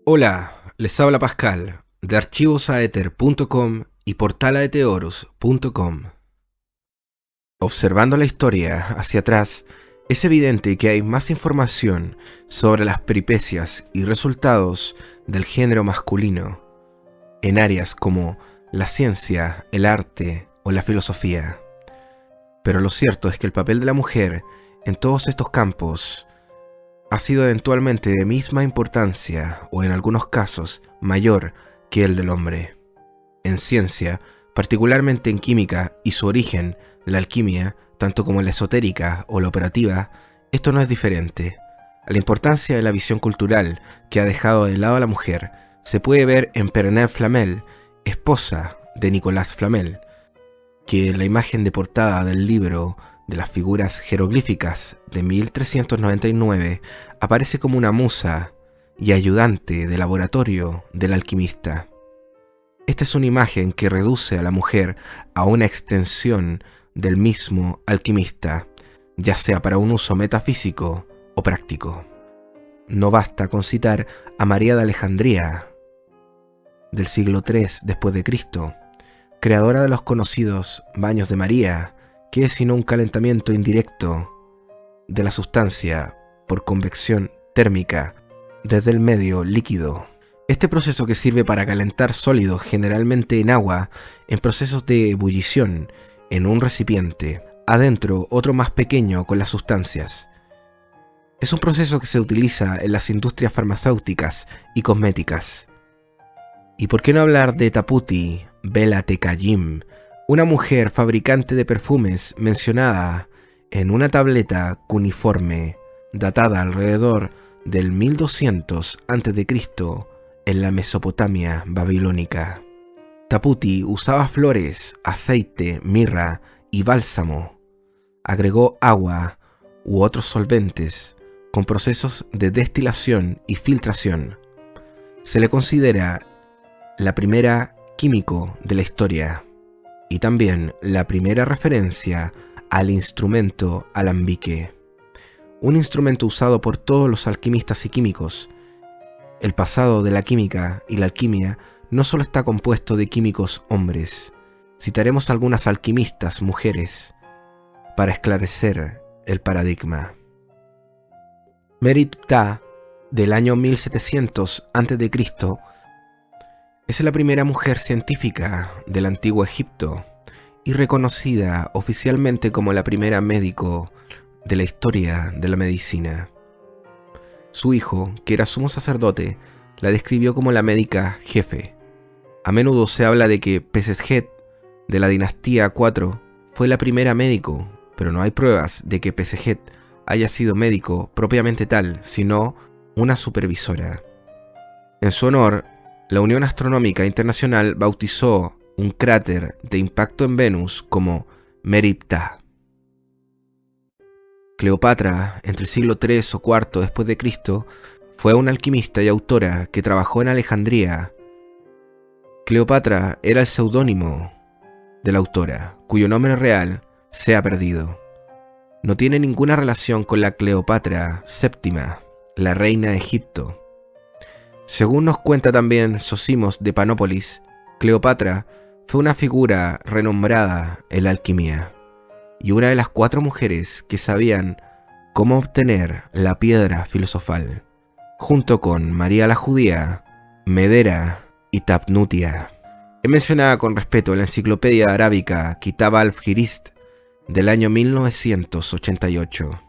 Hola, les habla Pascal de archivosaether.com y portalaeteorus.com. Observando la historia hacia atrás, es evidente que hay más información sobre las peripecias y resultados del género masculino en áreas como la ciencia, el arte o la filosofía. Pero lo cierto es que el papel de la mujer en todos estos campos ha sido eventualmente de misma importancia o en algunos casos mayor que el del hombre. En ciencia, particularmente en química y su origen, la alquimia, tanto como la esotérica o la operativa, esto no es diferente. La importancia de la visión cultural que ha dejado de lado a la mujer se puede ver en Pernelle Flamel, esposa de Nicolas Flamel, que en la imagen de portada del libro de las figuras jeroglíficas de 1399 aparece como una musa y ayudante de laboratorio del alquimista. Esta es una imagen que reduce a la mujer a una extensión del mismo alquimista, ya sea para un uso metafísico o práctico. No basta con citar a María de Alejandría, del siglo III después de Cristo, creadora de los conocidos baños de María, que es sino un calentamiento indirecto de la sustancia por convección térmica desde el medio líquido. Este proceso que sirve para calentar sólidos generalmente en agua, en procesos de ebullición, en un recipiente, adentro otro más pequeño con las sustancias. Es un proceso que se utiliza en las industrias farmacéuticas y cosméticas. ¿Y por qué no hablar de Taputi Bela Tekayim, una mujer fabricante de perfumes mencionada en una tableta cuneiforme datada alrededor del 1200 a.C. en la Mesopotamia babilónica? Taputi usaba flores, aceite, mirra y bálsamo. Agregó agua u otros solventes con procesos de destilación y filtración. Se le considera la primera químico de la historia y también la primera referencia al instrumento alambique, un instrumento usado por todos los alquimistas y químicos. El pasado de la química y la alquimia no solo está compuesto de químicos hombres. Citaremos algunas alquimistas mujeres para esclarecer el paradigma. Merit Ptah, del año 1700 a.C., es la primera mujer científica del antiguo Egipto y reconocida oficialmente como la primera médico de la historia de la medicina. Su hijo, que era sumo sacerdote, la describió como la médica jefe. A menudo se habla de que Peseshet, de la dinastía IV, fue la primera médico, pero no hay pruebas de que Peseshet haya sido médico propiamente tal, sino una supervisora. En su honor, la Unión Astronómica Internacional bautizó un cráter de impacto en Venus como Merit Ptah. Cleopatra, entre el siglo III o IV después de Cristo, fue una alquimista y autora que trabajó en Alejandría. Cleopatra era el seudónimo de la autora, cuyo nombre real se ha perdido. No tiene ninguna relación con la Cleopatra VII, la reina de Egipto. Según nos cuenta también Zosimos de Panópolis, Cleopatra fue una figura renombrada en la alquimia y una de las 4 mujeres que sabían cómo obtener la piedra filosofal, junto con María la Judía, Medera y Tapnutia. Es mencionada con respeto en la enciclopedia arábica Kitab al-Firist del año 1988.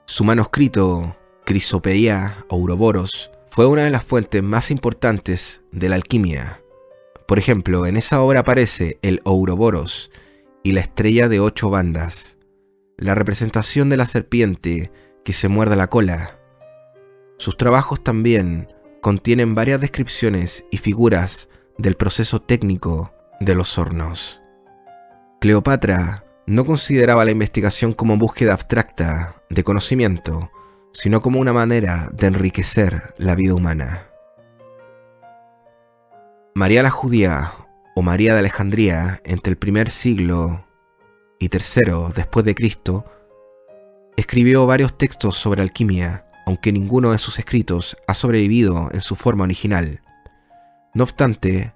Su manuscrito Crisopeia Ouroboros fue una de las fuentes más importantes de la alquimia. Por ejemplo, en esa obra aparece el Ouroboros y la estrella de 8 bandas, la representación de la serpiente que se muerde la cola. Sus trabajos también contienen varias descripciones y figuras del proceso técnico de los hornos. Cleopatra no consideraba la investigación como búsqueda abstracta de conocimiento, sino como una manera de enriquecer la vida humana. María la Judía o María de Alejandría, entre el primer siglo y III después de Cristo, escribió varios textos sobre alquimia, aunque ninguno de sus escritos ha sobrevivido en su forma original. No obstante,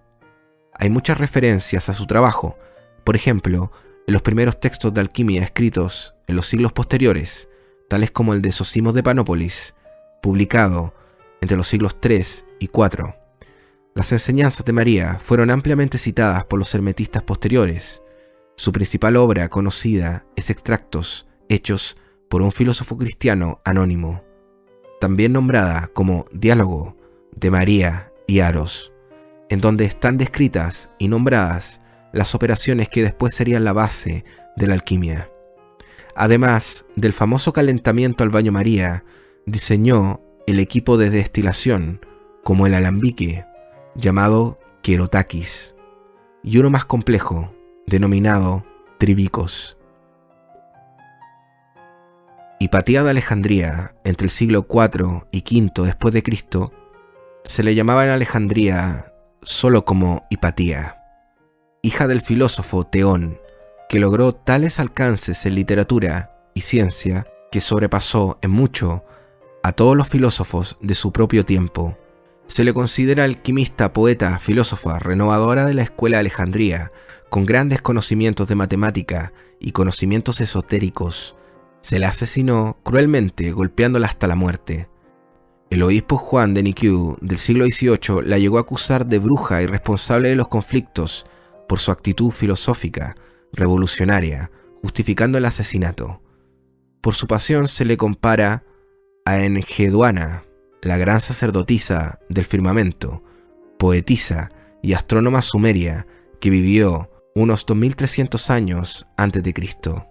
hay muchas referencias a su trabajo, por ejemplo, en los primeros textos de alquimia escritos en los siglos posteriores, tales como el de Zósimo de Panópolis, publicado entre los siglos III y IV. Las enseñanzas de María fueron ampliamente citadas por los hermetistas posteriores. Su principal obra conocida es Extractos, hechos por un filósofo cristiano anónimo, también nombrada como Diálogo de María y Aros, en donde están descritas y nombradas las operaciones que después serían la base de la alquimia. Además del famoso calentamiento al baño María, diseñó el equipo de destilación, como el alambique, llamado Querotakis, y uno más complejo, denominado Tribicos. Hipatía de Alejandría, entre el siglo IV y V después de Cristo, se le llamaba en Alejandría solo como Hipatía, hija del filósofo Teón, que logró tales alcances en literatura y ciencia que sobrepasó en mucho a todos los filósofos de su propio tiempo. Se le considera alquimista, poeta, filósofa, renovadora de la escuela de Alejandría, con grandes conocimientos de matemática y conocimientos esotéricos. Se la asesinó cruelmente, golpeándola hasta la muerte. El obispo Juan de Niquiu del siglo XVIII la llegó a acusar de bruja y responsable de los conflictos por su actitud filosófica, revolucionaria, justificando el asesinato. Por su pasión se le compara a Enheduanna, la gran sacerdotisa del firmamento, poetisa y astrónoma sumeria que vivió unos 2300 años antes de Cristo.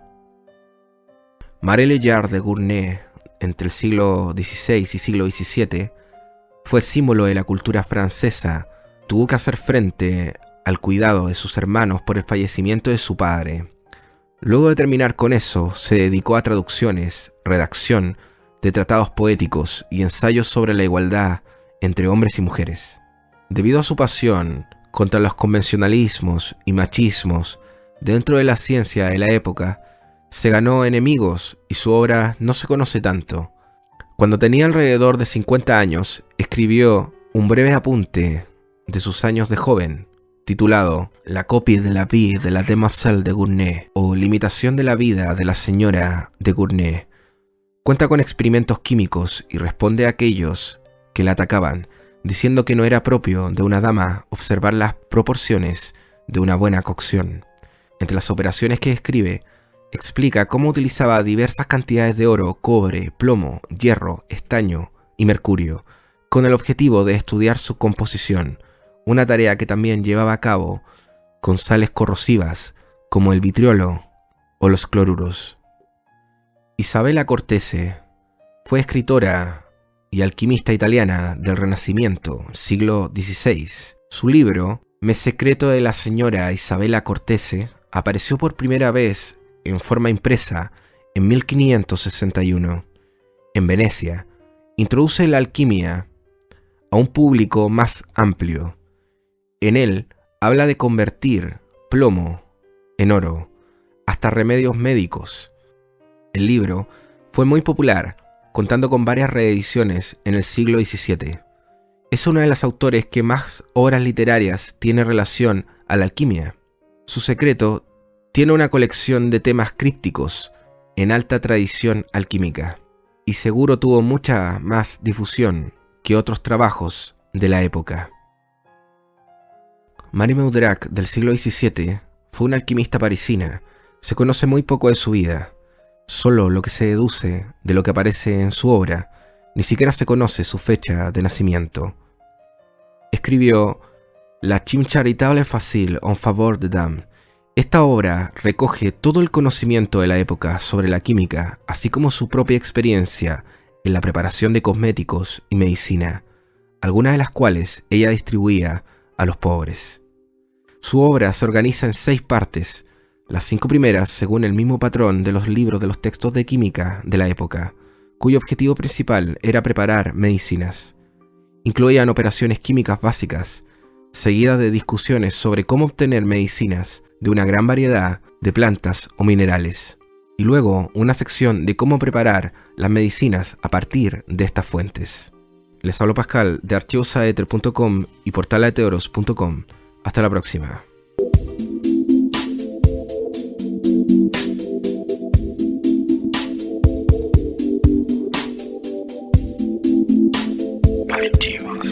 Marie Layard de Gournay, entre el siglo XVI y siglo XVII, fue símbolo de la cultura francesa. Tuvo que hacer frente al cuidado de sus hermanos por el fallecimiento de su padre. Luego de terminar con eso, se dedicó a traducciones, redacción de tratados poéticos y ensayos sobre la igualdad entre hombres y mujeres. Debido a su pasión contra los convencionalismos y machismos dentro de la ciencia de la época, se ganó enemigos y su obra no se conoce tanto. Cuando tenía alrededor de 50 años, escribió un breve apunte de sus años de joven, titulado La copie de la vie de la demoiselle de Gournay, o Limitación de la vida de la señora de Gournay. Cuenta con experimentos químicos y responde a aquellos que la atacaban, diciendo que no era propio de una dama observar las proporciones de una buena cocción. Entre las operaciones que describe, explica cómo utilizaba diversas cantidades de oro, cobre, plomo, hierro, estaño y mercurio, con el objetivo de estudiar su composición, una tarea que también llevaba a cabo con sales corrosivas como el vitriolo o los cloruros. Isabella Cortese fue escritora y alquimista italiana del Renacimiento, siglo XVI. Su libro, Me secreto de la señora Isabella Cortese, apareció por primera vez en forma impresa en 1561. En Venecia, introduce la alquimia a un público más amplio. En él habla de convertir plomo en oro, hasta remedios médicos. El libro fue muy popular, contando con varias reediciones en el siglo XVII. Es uno de los autores que más obras literarias tiene relación a la alquimia. Su secreto tiene una colección de temas crípticos en alta tradición alquímica, y seguro tuvo mucha más difusión que otros trabajos de la época. Marie Maudrac, del siglo XVII, fue una alquimista parisina. Se conoce muy poco de su vida, solo lo que se deduce de lo que aparece en su obra. Ni siquiera se conoce su fecha de nacimiento. Escribió La Chim charitable facile en faveur de dames. Esta obra recoge todo el conocimiento de la época sobre la química, así como su propia experiencia en la preparación de cosméticos y medicina, algunas de las cuales ella distribuía a los pobres. Su obra se organiza en 6 partes, las 5 primeras según el mismo patrón de los libros de los textos de química de la época, cuyo objetivo principal era preparar medicinas. Incluían operaciones químicas básicas, seguidas de discusiones sobre cómo obtener medicinas de una gran variedad de plantas o minerales. y luego una sección de cómo preparar las medicinas a partir de estas fuentes. Les hablo Pascal de archivosaether.com y portalateoros.com. Hasta la próxima. Archivos.